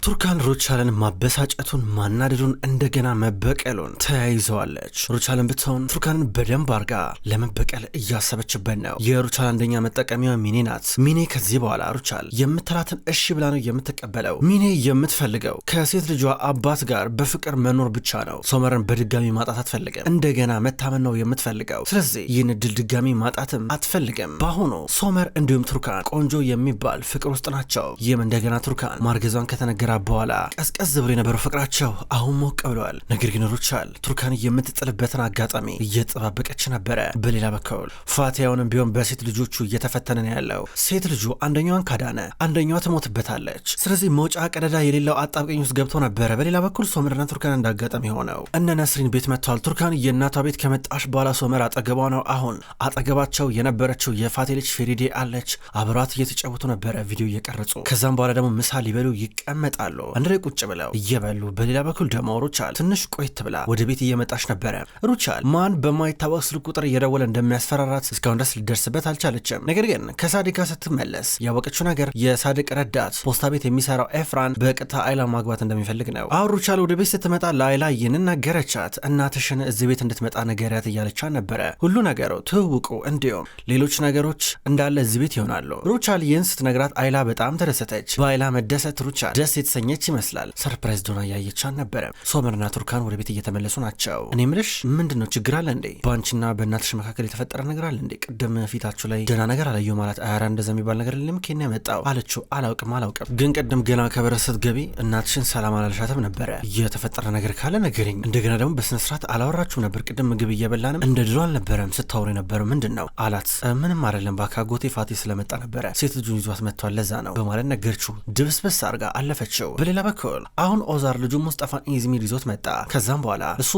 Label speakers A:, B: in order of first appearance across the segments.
A: ቱርካን ሩቻልን ማበሳጨቱን ማናደዱን እንደገና መበቀሉን ተያይዘዋለች። ሩቻልን ብትሆን ቱርካንን በደንብ አርጋ ለመበቀል እያሰበችበት ነው። የሩቻል አንደኛ መጠቀሚያ ሚኔ ናት። ሚኔ ከዚህ በኋላ ሩቻል የምትላትን እሺ ብላ ነው የምትቀበለው። ሚኔ የምትፈልገው ከሴት ልጇ አባት ጋር በፍቅር መኖር ብቻ ነው። ሶመርን በድጋሚ ማጣት አትፈልግም። እንደገና መታመን ነው የምትፈልገው። ስለዚህ ይህን እድል ድጋሚ ማጣትም አትፈልግም። በአሁኑ ሶመር እንዲሁም ቱርካን ቆንጆ የሚባል ፍቅር ውስጥ ናቸው። ይህም እንደገና ቱርካን ማርገዟን ከተነገራ በኋላ ቀዝቀዝ ብሎ የነበረው ፍቅራቸው አሁን ሞቅ ብለዋል። ነገር ግን ሩቻል ቱርካን የምትጥልበትን አጋጣሚ እየተጠባበቀች ነበረ። በሌላ በኩል ፋቲያውንም ቢሆን በሴት ልጆቹ እየተፈተነ ነው ያለው። ሴት ልጁ አንደኛዋን ካዳነ አንደኛዋ ትሞትበታለች። ስለዚህ መውጫ ቀዳዳ የሌለው አጣብቀኝ ውስጥ ገብቶ ነበረ። በሌላ በኩል ሶመርና ቱርካን እንዳጋጣሚ ሆነው እነ ነስሪን ቤት መጥተዋል። ቱርካን የእናቷ ቤት ከመጣሽ በኋላ ሶመር አጠገቧ ነው። አሁን አጠገባቸው የነበረችው የፋቴ ልጅ ፌሪዴ አለች። አብሯት እየተጫወቱ ነበረ ቪዲዮ እየቀረጹ። ከዛም በኋላ ደግሞ ምሳ ሊበሉ ይቀመጣሉ። አንድ ላይ ቁጭ ብለው እየበሉ። በሌላ በኩል ደግሞ ሩቻል ትንሽ ቆየት ብላ ወደ ቤት እየመጣች ነበረ። ሩቻል ማን በማይታወቅ ስልክ ቁጥር እየደወለ እንደሚያስፈራራት እስካሁን ድረስ ልደርስበት አልቻለችም። ነገር ግን ከሳዲቃ ስትመለስ ያወቀችው ነገር የሳዲቅ ረዳት ፖስታ ቤት የሚሰራው ኤፍራን በቀጥታ አይላ ማግባት እንደሚፈልግ ነው። አሁን ሩቻል ወደ ቤት ስትመጣ ለአይላ ይህንን ነገረቻት። እናትሽን እዚህ ቤት እንድትመጣ ነገሪያት እያለቻት ነበረ። ሁሉ ነገሩ ትውውቁ እንዲሁም ሌሎች ነገሮች እንዳለ እዚህ ቤት ይሆናሉ። ሩቻል ይህን ስትነግራት አይላ በጣም ተደሰተች። በአይላ መደሰት ሩቻል ደስ የተሰኘች ይመስላል። ሰርፕራይዝ ዶና እያየቻት ነበረ። ሶመርና ቱርካን ወደ ቤት እየተመለሱ ናቸው። እኔ ምልሽ ምንድን ነው ችግር አለ እንዴ? በአንቺና በእናትሽ መካከል የተፈጠረ ነገር አለ እንዴ? ቅድም ፊታችሁ ላይ ደህና ነገር አላየሁ ማለት አያራ እንደዛ የሚባል ነገር የለም ከኔ ያመጣው አለችው። አላውቅም ግን ቅድም ገና ከበረሰት ገቢ እናትሽን ሰላም አላልሻትም ነበረ። የተፈጠረ ነገር ካለ ነገርኝ። እንደገና ደግሞ በስነስርዓት አላወራችሁ ነበር። ቅድም ምግብ እየበላንም እንደ ድሮ አልነበረም ስታወሩ የነበረው ምንድን ነው አላት። ምንም አይደለም ባካጎቴ ፋቴ ስለመጣ ነበረ ሴት ልጁን ይዟት መጥቷል ለዛ ነው በማለት ነገርችው። ድብስብስ አርጋ አለፈችው። በሌላ በኩል አሁን ኦዛር ልጁ ሙስጠፋን ኢዝሚር ይዞት መጣ። ከዛም በኋላ እሱ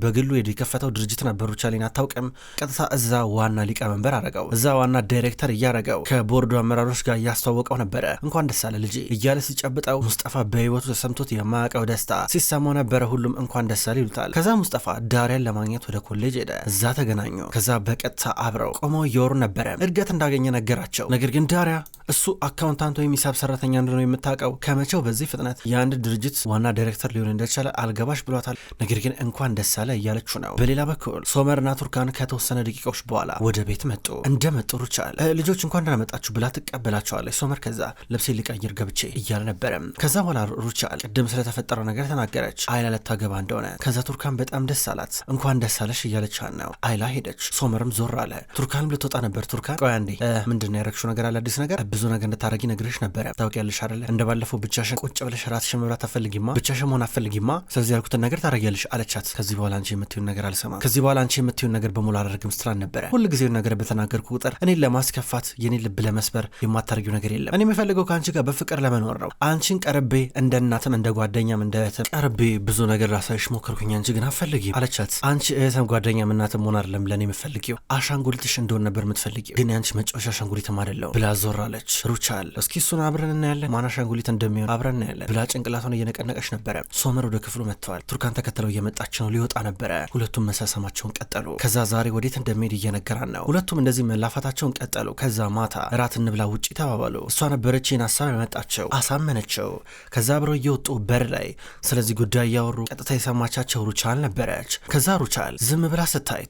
A: በግሉ የከፈተው ድርጅት ነበር። ሩቻሌን አታውቅም። ቀጥታ እዛ ዋና ሊቀመንበር አረገው። እዛ ዋና ዳይሬክተር እያረገው ከቦርዱ አመራሮች ጋር እያስተዋወቀው ነበረ። እንኳን ደስ አለ ልጄ እያለ ሲጨብጠው ሙስጠፋ በህይወቱ ተሰምቶት የማያውቀው ደስታ ሲሰማው ነበረ። ሁሉም እንኳን ደስ አለ ይሉታል። ከዛ ሙስጠፋ ዳሪያን ለማግኘት ወደ ኮሌጅ ሄደ። እዛ ተገናኙ። ከዛ በቀጥታ አብረው ቆመው እየወሩ ነበረ። እድገት እንዳገኘ ነገራቸው። ነገር ግን ዳሪያ እሱ አካውንታንት ወይም ሂሳብ ሰራተኛ እንደሆነ የምታውቀው ከመቼው በዚህ ፍጥነት የአንድ ድርጅት ዋና ዳይሬክተር ሊሆን እንደቻለ አልገባሽ ብሏታል። ነገር ግን እንኳን ደስ አለ እያለችው ነው። በሌላ በኩል ሶመርና ቱርካን ከተወሰነ ደቂቃዎች በኋላ ወደ ቤት መጡ። እንደመጡ ሩቻል ልጆች እንኳን ደህና መጣችሁ ብላ ትቀበላቸዋለች። ሶመር ከዛ ልብሴ ሊቀይር ገብቼ እያለ ነበረ። ከዛ በኋላ ሩቻል ቅድም ስለተፈጠረው ነገር ተናገረች። አይላ ልታገባ እንደሆነ። ከዛ ቱርካን በጣም ደስ አላት። እንኳን ደስ አለሽ እያለቻት ነው። አይላ ሄደች። ሶመርም ዞር አለ። ቱርካንም ልትወጣ ነበር። ቱርካን ቆይ አንዴ ምንድን ነው ያረግሽው ነገር አለ? አዲስ ነገር ብዙ ነገር እንድታረጊ ነግሬሽ ነበረ ታውቂያለሽ አይደለ? እንደባለፈው ብቻሽን ቁጭ ብለሽ ራስሽን መብላት አትፈልጊማ፣ ብቻሽን መሆን አትፈልጊማ። ስለዚህ ያልኩትን ነገር ታረጊያለሽ አለቻት። ከዚህ በኋላ አንቺ የምትዩን ነገር አልሰማም፣ ከዚህ በኋላ አንቺ የምትዩን ነገር በሙሉ አላደርግም ስትላን ነበረ። ሁሉ ጊዜ ነገር በተናገርኩ ቁጥር እኔን ለማስከፋት የኔን ልብ ለመስበር የማታረጊው ነገር የለም። እኔ የምፈልገው ከአንቺ ጋር በፍቅር ለመኖር ነው። አንቺን ቀርቤ እንደ እናትም እንደ ጓደኛም እንደ እህትም ቀርቤ ብዙ ነገር ራሳሽ ሞከርኩኝ፣ አንቺ ግን አትፈልጊም አለቻት። አንቺ እህትም ጓደኛም እናትም መሆን አይደለም ለእኔ የምፈልጊው አሻንጉሊትሽ እንደሆነ ነበር የምትፈልጊው፣ ግን ያንቺ መጫወቻ አሻንጉሊትም አይደለም ብላ ዞር አለች። ሩቻል እስኪ እሱን አብረን እናያለን ማን አሻንጉሊት እንደሚሆን አብረን እናያለን ብላ ጭንቅላቷን እየነቀነቀች ነበረ። ሶመር ወደ ክፍሉ መጥተዋል። ቱርካን ተከተለው እየመጣች ነው። ሊወጣ ነበረ። ሁለቱም መሳሰማቸውን ቀጠሉ። ከዛ ዛሬ ወዴት እንደሚሄድ እየነገራን ነው። ሁለቱም እንደዚህ መላፋታቸውን ቀጠሉ። ከዛ ማታ እራት እንብላ ውጪ ተባባሉ። እሷ ነበረች ይህን ሀሳብ ያመጣቸው፣ አሳመነቸው። ከዛ አብረው እየወጡ በር ላይ ስለዚህ ጉዳይ እያወሩ ቀጥታ የሰማቻቸው ሩቻል ነበረች። ከዛ ሩቻል ዝም ብላ ስታይ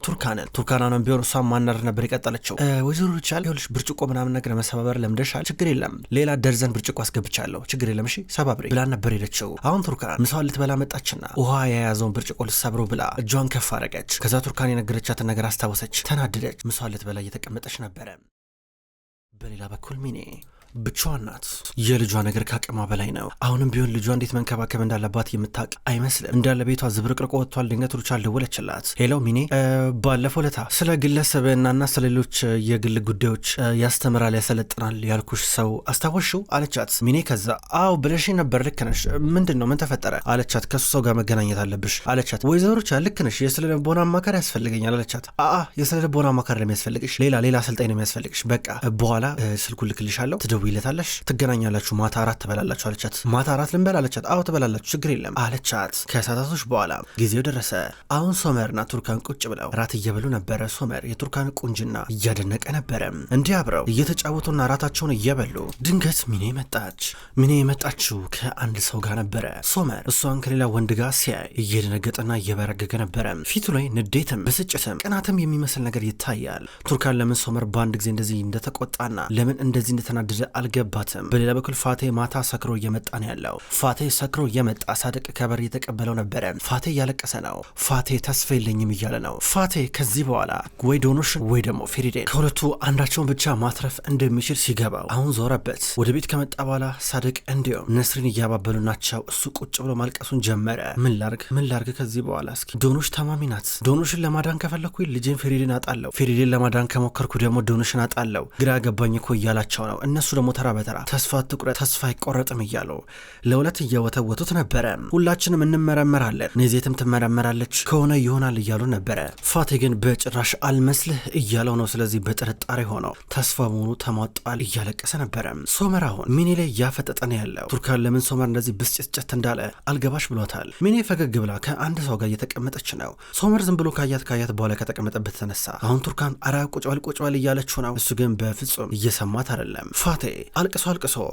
A: ቱርካናንም ቢሆን እሷን ማናር ነበር የቀጠለችው። ወይዘሮ ሩቻል ይኸውልሽ ብርጭቆ ምናምን ነገር መሰባበር ለምደሻል፣ ችግር የለም ሌላ ደርዘን ብርጭቆ አስገብቻለሁ፣ ችግር የለም እሺ ሰባብሬ ብላ ነበር ሄደችው። አሁን ቱርካን ምሳዋን ልትበላ መጣችና ውሃ የያዘውን ብርጭቆ ልትሰብረው ብላ እጇን ከፍ አረገች። ከዛ ቱርካን የነገረቻትን ነገር አስታወሰች፣ ተናደደች። ምሳዋን ልትበላ እየተቀመጠች ነበረ። በሌላ በኩል ሚኔ ብቻዋን ናት። የልጇ ነገር ካቅሟ በላይ ነው። አሁንም ቢሆን ልጇ እንዴት መንከባከብ እንዳለባት የምታውቅ አይመስልም። እንዳለ ቤቷ ዝብርቅርቆ ወጥቷል። ድንገት ሩቻል ደወለችላት። ሄሎ ሚኔ፣ ባለፈው ለታ ስለ ግለሰብናና ስለ ሌሎች የግል ጉዳዮች ያስተምራል ያሰለጥናል ያልኩሽ ሰው አስታወሽው አለቻት። ሚኔ ከዛ አው ብለሽ ነበር፣ ልክ ነሽ፣ ምንድን ነው ምን ተፈጠረ አለቻት። ከሱ ሰው ጋር መገናኘት አለብሽ አለቻት። ወይዘሮ ሩቻል ልክ ነሽ፣ የስለ ልቦና አማካሪ ያስፈልገኛል አለቻት። የስለ ልቦና አማካሪ ነው የሚያስፈልግሽ፣ ሌላ አሰልጣኝ ነው የሚያስፈልግሽ። በቃ በኋላ ስልኩን ልክልሻለሁ ትደውይለታለሽ፣ ትገናኛላችሁ፣ ማታ 4 ትበላላችሁ አለቻት። ማታ 4 ልንበል አለቻት። አዎ ትበላላችሁ፣ ችግር የለም አለቻት። ከሰዓታቶች በኋላ ጊዜው ደረሰ። አሁን ሶመርና ቱርካን ቁጭ ብለው ራት እየበሉ ነበረ። ሶመር የቱርካን ቁንጅና እያደነቀ ነበረ። እንዲህ አብረው እየተጫወቱና ራታቸውን እየበሉ ድንገት ሚኔ መጣች። ሚኔ የመጣችው ከአንድ ሰው ጋር ነበረ። ሶመር እሷን ከሌላ ወንድ ጋር ሲያይ እየደነገጠና እየበረገገ ነበረ። ፊቱ ላይ ንዴትም፣ ብስጭትም፣ ቅናትም የሚመስል ነገር ይታያል። ቱርካን ለምን ሶመር በአንድ ጊዜ እንደዚህ እንደተቆጣና ለምን እንደዚህ እንደተናደደ አልገባትም። በሌላ በኩል ፋቴ ማታ ሰክሮ እየመጣ ነው ያለው። ፋቴ ሰክሮ እየመጣ ሳድቅ ከበር እየተቀበለው ነበረ። ፋቴ እያለቀሰ ነው። ፋቴ ተስፋ የለኝም እያለ ነው። ፋቴ ከዚህ በኋላ ወይ ዶኖሽን ወይ ደግሞ ፌሪዴን ከሁለቱ አንዳቸውን ብቻ ማትረፍ እንደሚችል ሲገባው አሁን ዞረበት። ወደ ቤት ከመጣ በኋላ ሳድቅ እንዲሁም ነስሪን እያባበሉ ናቸው። እሱ ቁጭ ብሎ ማልቀሱን ጀመረ። ምን ላርግ ከዚህ በኋላ እስኪ ዶኖሽ ታማሚ ናት። ዶኖሽን ለማዳን ከፈለኩ ልጄን ፌሪዴን አጣለው፣ ፌሪዴን ለማዳን ከሞከርኩ ደግሞ ዶኖሽን አጣለው። ግራ ገባኝ እኮ እያላቸው ነው። እነሱ ደግሞ ተራ በተራ ተስፋ አትቁረጥ፣ ተስፋ አይቆረጥም እያሉ ለሁለት እየወተወቱት ነበረ። ሁላችንም እንመረመራለን፣ ኔዜትም ትመረመራለች፣ ከሆነ ይሆናል እያሉ ነበረ። ፋቴ ግን በጭራሽ አልመስልህ እያለው ነው። ስለዚህ በጥርጣሬ ሆነው ተስፋ መሆኑ ተሟጧል፣ እያለቀሰ ነበረ። ሶመር አሁን ሚኔ ላይ እያፈጠጠ ነው ያለው። ቱርካን ለምን ሶመር እንደዚህ ብስጭት እንዳለ አልገባሽ ብሏታል። ሚኔ ፈገግ ብላ ከአንድ ሰው ጋር እየተቀመጠች ነው። ሶመር ዝም ብሎ ካያት በኋላ ከተቀመጠበት ተነሳ። አሁን ቱርካን አራ ቁጭ በል እያለችው ነው። እሱ ግን በፍጹም እየሰማት አይደለም። ፋቴ አልቅሶ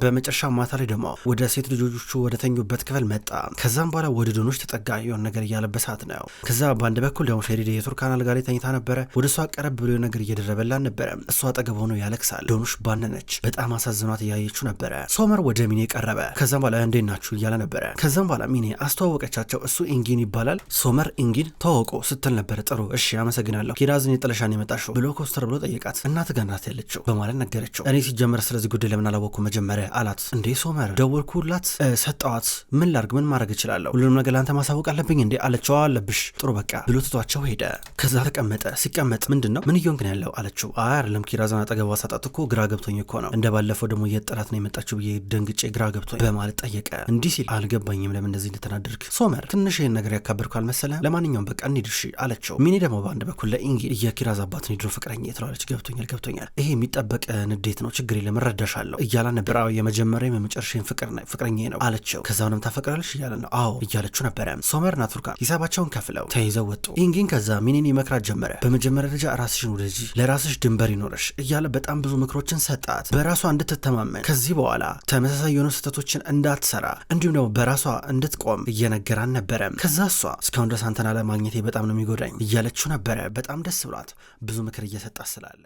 A: በመጨረሻ ማታ ላይ ደግሞ ወደ ሴት ልጆቹ ወደ ተኙበት ክፍል መጣ። ከዛም በኋላ ወደ ዶኖሽ ተጠጋ። የሆነ ነገር እያለበሳት ነው። ከዛ በአንድ በኩል ደግሞ ፌሪዴ የቱርካን አልጋ ላይ ተኝታ ነበረ። ወደ እሷ ቀረብ ብሎ ነገር እየደረበላን ነበረ። እሷ አጠገብ ሆኖ ያለቅሳል። ዶኖሽ ባነነች። በጣም አሳዝኗት እያየችው ነበረ። ሶመር ወደ ሚኔ ቀረበ። ከዛም በኋላ እንዴት ናችሁ እያለ ነበረ። ከዛም በኋላ ሚኔ አስተዋወቀቻቸው። እሱ ኢንጊን ይባላል፣ ሶመር ኢንጊን ተዋወቁ ስትል ነበረ። ጥሩ እሺ አመሰግናለሁ። ኪራዝን የጥለሻን የመጣሽው ብሎ ኮስተር ብሎ ጠየቃት። እናት ጋር ናት ያለችው በማለት ነገረችው። እኔ ሲጀመር ስለዚህ ጉዳይ ለምን አላወቅኩ መጀመሪያ አላት። እንዴ ሶመር ደወልኩላት፣ ሰጠዋት፣ ምን ላርግ፣ ምን ማድረግ እችላለሁ? ሁሉንም ነገር ለአንተ ማሳወቅ አለብኝ እንዴ አለችው። አለብሽ፣ ጥሩ በቃ ብሎ ትቷቸው ሄደ። ከዛ ተቀመጠ። ሲቀመጥ ምንድን ነው ምን እየሆንክ ነው ያለው አለችው። አይ አይደለም ኪራዝን አጠገቧ ሳጣት እኮ ግራ ገብቶኝ እኮ ነው፣ እንደ ባለፈው ደግሞ የጠላት ነው የመጣችው ብዬ ደንግጬ ግራ ገብቶኝ በማለት ጠየቀ። እንዲህ ሲል አልገባኝም ለምን እንደዚህ እንደተናደርክ ሶመር፣ ትንሽ ይህን ነገር ያካበድኩ አልመሰለህም? ለማንኛውም በቃ እንሂድ እሺ አለችው። ሚኔ ደግሞ በአንድ በኩል ለኢንጊ የኪራዝ አባትን የድሮ ፍቅረኛ ትለዋለች። ገብቶኛል፣ ይሄ የሚጠበቅ ንዴት ነው፣ ችግር የለም እረዳሻለሁ እያላ ነበር። አዎ የመጀመሪያም የመጨረሻም ፍቅረኛ ነው አለችው። ከዛውንም ታፈቅራለች እያለ ነው። አዎ እያለችው ነበረ። ሶመርና ቱርካን ሂሳባቸውን ከፍለው ተይዘው ወጡ። ኢንጊን ከዛ ሚኔን ይመክራት ጀመረ። በመጀመሪያ ደረጃ ራስሽን ውደጂ፣ ለራስሽ ድንበር ይኖርሽ እያለ በጣም ብዙ ምክሮችን ሰጣት። በራሷ እንድትተማመን፣ ከዚህ በኋላ ተመሳሳይ የሆኑ ስህተቶችን እንዳትሰራ፣ እንዲሁም ደግሞ በራሷ እንድትቆም እየነገራን ነበረ። ከዛ እሷ እስካሁን ድረስ አንተን አለማግኘቴ በጣም ነው የሚጎዳኝ እያለችው ነበረ። በጣም ደስ ብሏት ብዙ ምክር እየሰጣት ስላለ።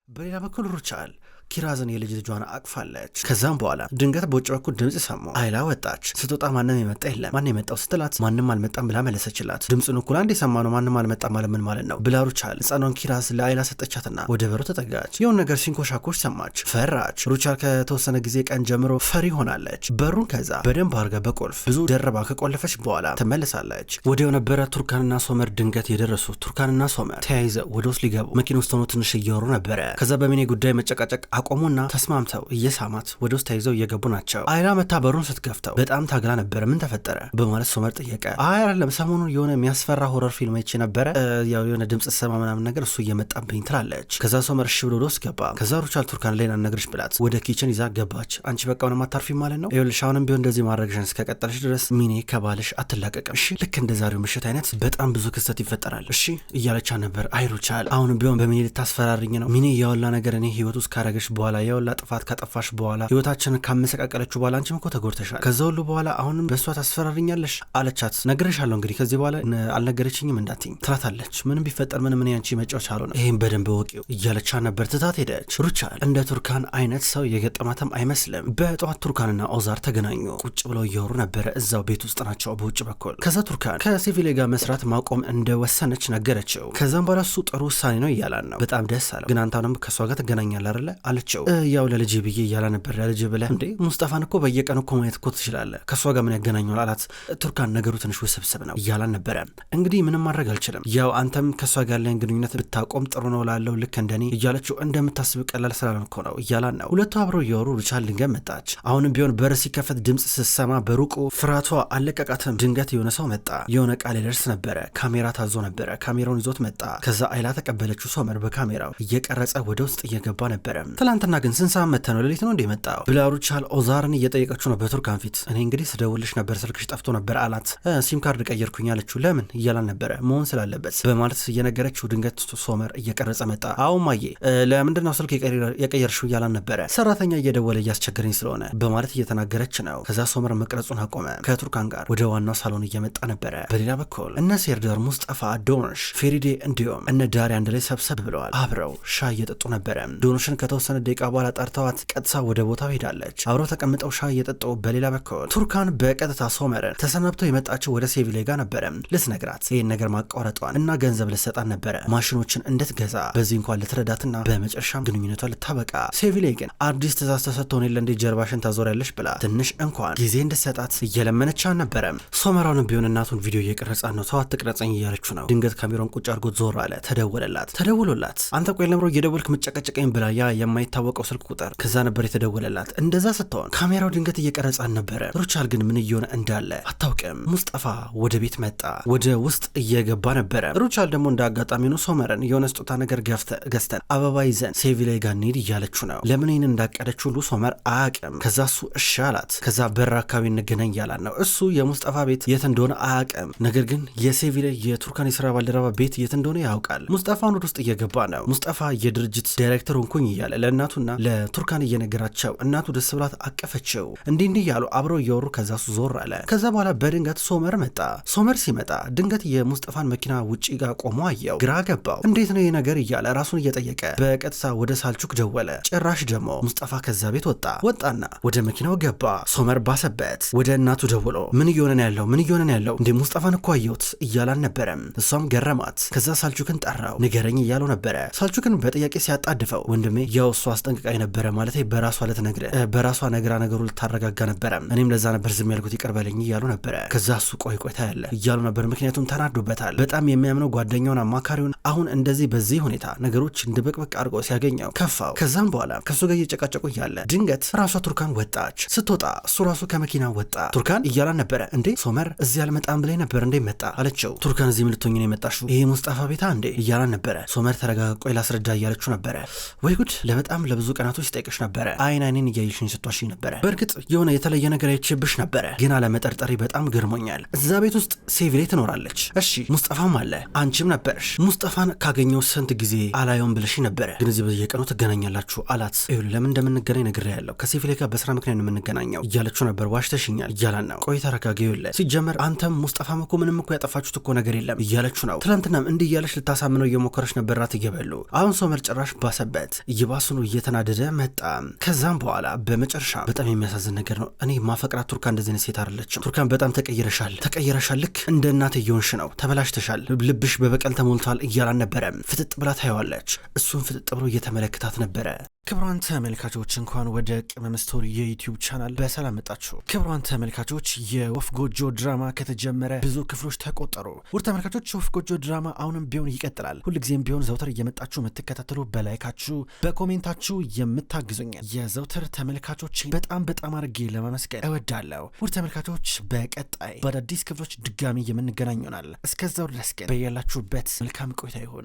A: በሌላ በኩል ሩቻል ኪራዝን የልጅ ልጇን አቅፋለች። ከዛም በኋላ ድንገት በውጭ በኩል ድምጽ ሰሙ። አይላ ወጣች። ስትወጣ ማንም የመጣ የለም። ማን የመጣው ስትላት ማንም አልመጣም ብላ መለሰችላት። ድምፁን እኩል አንድ የሰማነው ማንም አልመጣም ማለት ምን ማለት ነው ብላ ሩቻል ሕፃኗን ኪራዝ ለአይላ ሰጠቻትና ወደ በሩ ተጠጋች። የሆነ ነገር ሲንኮሻኮሽ ሰማች። ፈራች። ሩቻል ከተወሰነ ጊዜ ቀን ጀምሮ ፈሪ ሆናለች። በሩን ከዛ በደንብ አርጋ በቁልፍ ብዙ ደረባ ከቆለፈች በኋላ ትመለሳለች። ወዲያው ነበረ ቱርካንና ሶመር ድንገት የደረሱ። ቱርካንና ሶመር ተያይዘው ወደ ውስጥ ሊገቡ መኪና ውስጥ ሆኖ ትንሽ እየወሩ ነበረ። ከዛ በሚኔ ጉዳይ መጨቃጨቅ አቆሙና ተስማምተው እየሳማት ወደ ውስጥ ተይዘው እየገቡ ናቸው። አይላ መታ በሩን ስትከፍተው በጣም ታግላ ነበረ። ምን ተፈጠረ በማለት ሶመር ጠየቀ። አይ አይደለም ሰሞኑን የሆነ የሚያስፈራ ሆረር ፊልም አይቼ ነበረ፣ ያው የሆነ ድምጽ ሰማ ምናምን ነገር እሱ እየመጣብኝ ትላለች። ከዛ ሶመር እሺ ብሎ ወደ ውስጥ ገባ። ከዛ ሩቻል ቱርካን ላይ ናነግርሽ ብላት ወደ ኪችን ይዛ ገባች። አንቺ በቃ ምንም አታርፊም ማለት ነው? ይኸውልሽ አሁንም ቢሆን እንደዚህ ማድረግሽን እስከቀጠልሽ ድረስ ሚኔ ከባልሽ አትላቀቅም እሺ? ልክ እንደ ዛሬው ምሽት አይነት በጣም ብዙ ክስተት ይፈጠራል እሺ እያለቻ ነበር። አይ ሩቻል አሁንም ቢሆን በሚኔ ልታስፈራሪኝ ነው? ሚኔ ያወላ ነገር እኔ ህይወት ውስጥ ካረገሽ በኋላ ያወላ ጥፋት ካጠፋሽ በኋላ ህይወታችንን ካመሰቃቀለችው በኋላ አንቺም እኮ ተጎድተሻል። ከዛ ሁሉ በኋላ አሁንም በእሷ ታስፈራሪኛለሽ አለቻት። ነግሬሻለሁ እንግዲህ ከዚህ በኋላ አልነገረችኝም እንዳትኝ ትላታለች። ምንም ቢፈጠር ምንም እኔ አንቺ መጫወቻ አልሆነም፣ ይሄን በደንብ ወቂው እያለቻ ነበር። ትታት ሄደች። ሩቻል እንደ ቱርካን አይነት ሰው የገጠማትም አይመስልም። በጠዋት ቱርካንና ኦዛር ተገናኙ። ቁጭ ብለው እያወሩ ነበረ። እዛው ቤት ውስጥ ናቸው በውጭ በኩል። ከዛ ቱርካን ከሲቪሌ ጋር መስራት ማቆም እንደወሰነች ነገረችው። ከዛም በኋላ እሱ ጥሩ ውሳኔ ነው እያላን ነው። በጣም ደስ አለው። ግን አንተንም ከእሷ ጋር ትገናኛለህ አይደለ አለችው። ያው ለልጅ ብዬ እያላ ነበር። ለልጅ ብለህ እንዴ ሙስጠፋን እኮ በየቀኑ እኮ ማየት እኮ ትችላለህ፣ ከእሷ ጋር ምን ያገናኘዋል አላት። ቱርካን ነገሩ ትንሽ ውስብስብ ነው እያላን ነበረ። እንግዲህ ምንም ማድረግ አልችልም፣ ያው አንተም ከእሷ ጋር ያለን ግንኙነት ብታቆም ጥሩ ነው ላለው ልክ እንደኔ እያለችው እንደምታስብ ቀላል ስላለን እኮ ነው እያላን ነው። ሁለቱ አብረው እያወሩ ሩቻል ድንገት መጣች። አሁንም ቢሆን በር ሲከፈት ድምፅ ስትሰማ በሩቁ ፍራቷ አለቀቃትም። ድንገት የሆነ ሰው መጣ። የሆነ ቃል ይደርስ ነበረ። ካሜራ ታዞ ነበረ። ካሜራውን ይዞት መጣ። ከዛ አይላ ተቀበለችው። ሶመር በካሜራው እየቀረጸ ወደ ውስጥ እየገባ ነበረ። ትላንትና ግን ስንት ሰዓት መጥተህ ነው? ሌሊት ነው እንዴ መጣው ብላ ሩቻል ኦዛርን እየጠየቀችው ነው በቱርካን ፊት። እኔ እንግዲህ ስደውልሽ ነበር ስልክሽ ጠፍቶ ነበር አላት። ሲም ካርድ ቀየርኩኝ አለችው። ለምን እያላን ነበረ መሆን ስላለበት በማለት እየነገረችው ድንገት ሶመር እየቀረጸ መጣ። አዎ ማዬ ለምንድን ነው ስልክ የቀየርሽው እያላን ነበረ። ሰራተኛ እየደወለ እያስቸገረኝ ስለሆነ በማለት እየተናገረች ነው። ከዛ ሶመር መቅረጹን አቆመ። ከቱርካን ጋር ወደ ዋናው ሳሎን እየመጣ ነበረ። በሌላ በኩል እነ ሴርዳር፣ ሙስጠፋ፣ ዶኖሽ፣ ፌሪዴ እንዲሁም እነ ዳሪ አንድ ላይ ሰብሰብ ብለዋል። አብረው ሻይ እየጠጡ ነበረ። ዶኖሽን ከተወሰነ ደቂቃ በኋላ ጠርተዋት ቀጥታ ወደ ቦታው ሄዳለች። አብረው ተቀምጠው ሻይ እየጠጡ በሌላ በኩል ቱርካን በቀጥታ ሶመርን ተሰናብተው የመጣችው ወደ ሴቪሌ ጋር ነበረ። ልትነግራት ይህን ነገር ማቋረጧን እና ገንዘብ ልትሰጣን ነበረ ማሽኖችን እንድትገዛ በዚህ እንኳን ልትረዳትና በመጨረሻም ግንኙነቷ ልታበቃ። ሴቪሌ ግን አዲስ ትእዛዝ ተሰጥቶን የለ እንዴ ጀርባሽን ታዞሪያለሽ ብላ ትንሽ እንኳን ጊዜ እንድትሰጣት እየለመነቻን ነበረ። ሶመራውንም ቢሆን እናቱን ቪዲዮ እየቀረጻት ነው። ተዋት ትቅረጸኝ እያለችው ነው። ድንገት ካሜራውን ቁጭ አድርጎት ዞር አለ። ተደውሎላት አንተ ቆይ ለምሮ እየደወልክ ምጨቀጨቀኝ ብላ ያ የማይታወቀው ስልክ ቁጥር ከዛ ነበር የተደወለላት። እንደዛ ስትሆን ካሜራው ድንገት እየቀረጻን ነበረ። ሩቻል ግን ምን እየሆነ እንዳለ አታውቅም። ሙስጠፋ ወደ ቤት መጣ። ወደ ውስጥ እየገባ ነበረ። ሩቻል ደግሞ እንደ አጋጣሚ ነው ሶመርን የሆነ ስጦታ ነገር ገዝተን አበባ ይዘን ሴቪሌ ጋር እንሂድ እያለችው ነው። ለምን ይህን እንዳቀደች ሁሉ ሶመር አያውቅም። ከዛ እሱ እሺ አላት። ከዛ በር አካባቢ እንገናኝ እያላት ነው። እሱ የሙስጠፋ ቤት የት እንደሆነ አያውቅም። ነገር ግን የሴቪሌ የቱርካን የስራ ባልደረባ ቤት የት እንደሆነ ያውቃል። ሙስጠፋን ወደ ውስጥ እየገባ ነው። ሙስጠፋ የድርጅት ዳይሬክተር ሆንኩኝ እያለ ለእናቱና ለቱርካን እየነገራቸው እናቱ ደስ ብላት አቀፈችው። እንዲህ እያሉ አብረው እያወሩ ከዛ እሱ ዞር አለ። ከዛ በኋላ በድንገት ሶመር መጣ። ሶመር ሲመጣ ድንገት የሙስጠፋን መኪና ውጪ ጋር ቆሞ አየው። ግራ ገባው። እንዴት ነው ይህ ነገር እያለ ራሱን እየጠየቀ በቀጥታ ወደ ሳልቹክ ደወለ። ጭራሽ ደግሞ ሙስጠፋ ከዛ ቤት ወጣና ወደ መኪናው ገባ። ሶመር ባሰበት። ወደ እናቱ ደውሎ ምን እየሆነ ነው ያለው እንዴ ሙስጠፋን እኮ አየሁት እያላን ነበረም። እሷም ገረማት። ከዛ ሳልቹክን ጠራው። ንገረኝ እያለው ነበረ። ሳልቹክን በጥያቄ ሲያጣድፈው ወንድሜ ያው እሷ አስጠንቅቃኝ ነበረ ማለት በራሷ ነግራ ነገሩ ልታረጋጋ ነበረ። እኔም ለዛ ነበር ዝም ያልኩት ይቅር በለኝ እያሉ ነበረ። ከዛ እሱ ቆይታ ያለ እያሉ ነበር። ምክንያቱም ተናዶበታል። በጣም የሚያምነው ጓደኛውን አማካሪውን አሁን እንደዚህ በዚህ ሁኔታ ነገሮች እንድበቅበቅ አድርጎ ሲያገኘው ከፋው። ከዛም በኋላ ከሱ ጋር እየጨቃጨቁ እያለ ድንገት ራሷ ቱርካን ወጣች። ስትወጣ እሱ ራሱ ከመኪና ወጣ። ቱርካን እያላን ነበረ። እንዴ ሶመር እዚህ አልመጣም ብለኝ ነበር እንዴ መጣ አለችው። ቱርካን እዚህ ምን ልትሆኚ ነው የመጣሽው? ይሄ ሙስጠፋ ቤታ እንዴ እያላን ነበረ። ሶመር ተረጋጋ፣ ቆይ ላስረዳ እያለችው ነበረ። ወይ ጉድ ለበጣም ለብዙ ቀናቶች ሲጠይቅሽ ነበረ። አይኔን እያየሽኝ ስትዋሽኝ ነበረ። በእርግጥ የሆነ የተለየ ነገር አይቼብሽ ነበረ፣ ግን አለመጠርጠሪ በጣም ገርሞኛል። እዛ ቤት ውስጥ ሴቪሌ ትኖራለች። እሺ ሙስጠፋም አለ፣ አንቺም ነበርሽ። ሙስጠፋን ካገኘው ስንት ጊዜ አላየውም ብለሽ ነበረ፣ ግን እዚህ በየቀኑ ትገናኛላችሁ አላት። ይሁን ለምን እንደምንገናኝ ነግሬያለሁ። ከሴቪሌ ጋር በስራ ምክንያት ነው የምንገናኘው እያለችው ነበር። ዋሽተሽኛል እያላን ነው። ቆይ ተረጋጊ። ይኸውልህ ሲጀመር አንተም ሙስጠፋም እኮ ምንም እኮ ያጠፋችሁት እኮ ነገር የለም እያለችው ነው። ትናንትናም እንዲህ እያለች ልታሳምነው እየሞከረች ነበር። ራት እየበሉ አሁን ሶመር ጭራሽ ባሰበት። እየባሱኑ እየተናደደ መጣ። ከዛም በኋላ በመጨረሻ በጣም የሚያሳዝን ነገር ነው። እኔ ማፈቅራት ቱርካን እንደዚህ አይነት ሴት አይደለችም። ቱርካን በጣም ተቀይረሻል። ልክ እንደ እናት እየሆንሽ ነው። ተበላሽተሻል። ልብሽ በበቀል ተሞልቷል እያላን ነበረ። ፍጥጥ ብላ ታየዋለች። እሱን ፍጥጥ ብሎ እየተመለከታት ነበረ። ክብሯን ተመልካቾች እንኳን ወደ ቅመም ስቶሪ የዩቲዩብ ቻናል በሰላም መጣችሁ። ክብሯን ተመልካቾች የወፍ ጎጆ ድራማ ከተጀመረ ብዙ ክፍሎች ተቆጠሩ። ውድ ተመልካቾች የወፍ ጎጆ ድራማ አሁንም ቢሆን ይቀጥላል። ሁልጊዜም ቢሆን ዘውትር እየመጣችሁ የምትከታተሉ በላይካችሁ በኮሜንታችሁ የምታግዙኝ የዘውትር ተመልካቾች በጣም አድርጌ ለማመስገን እወዳለሁ። ውድ ተመልካቾች በቀጣይ በአዳዲስ ክፍሎች ድጋሚ የምንገናኝ ይሆናል። እስከዛው ድረስ ግን በያላችሁበት መልካም ቆይታ ይሁን።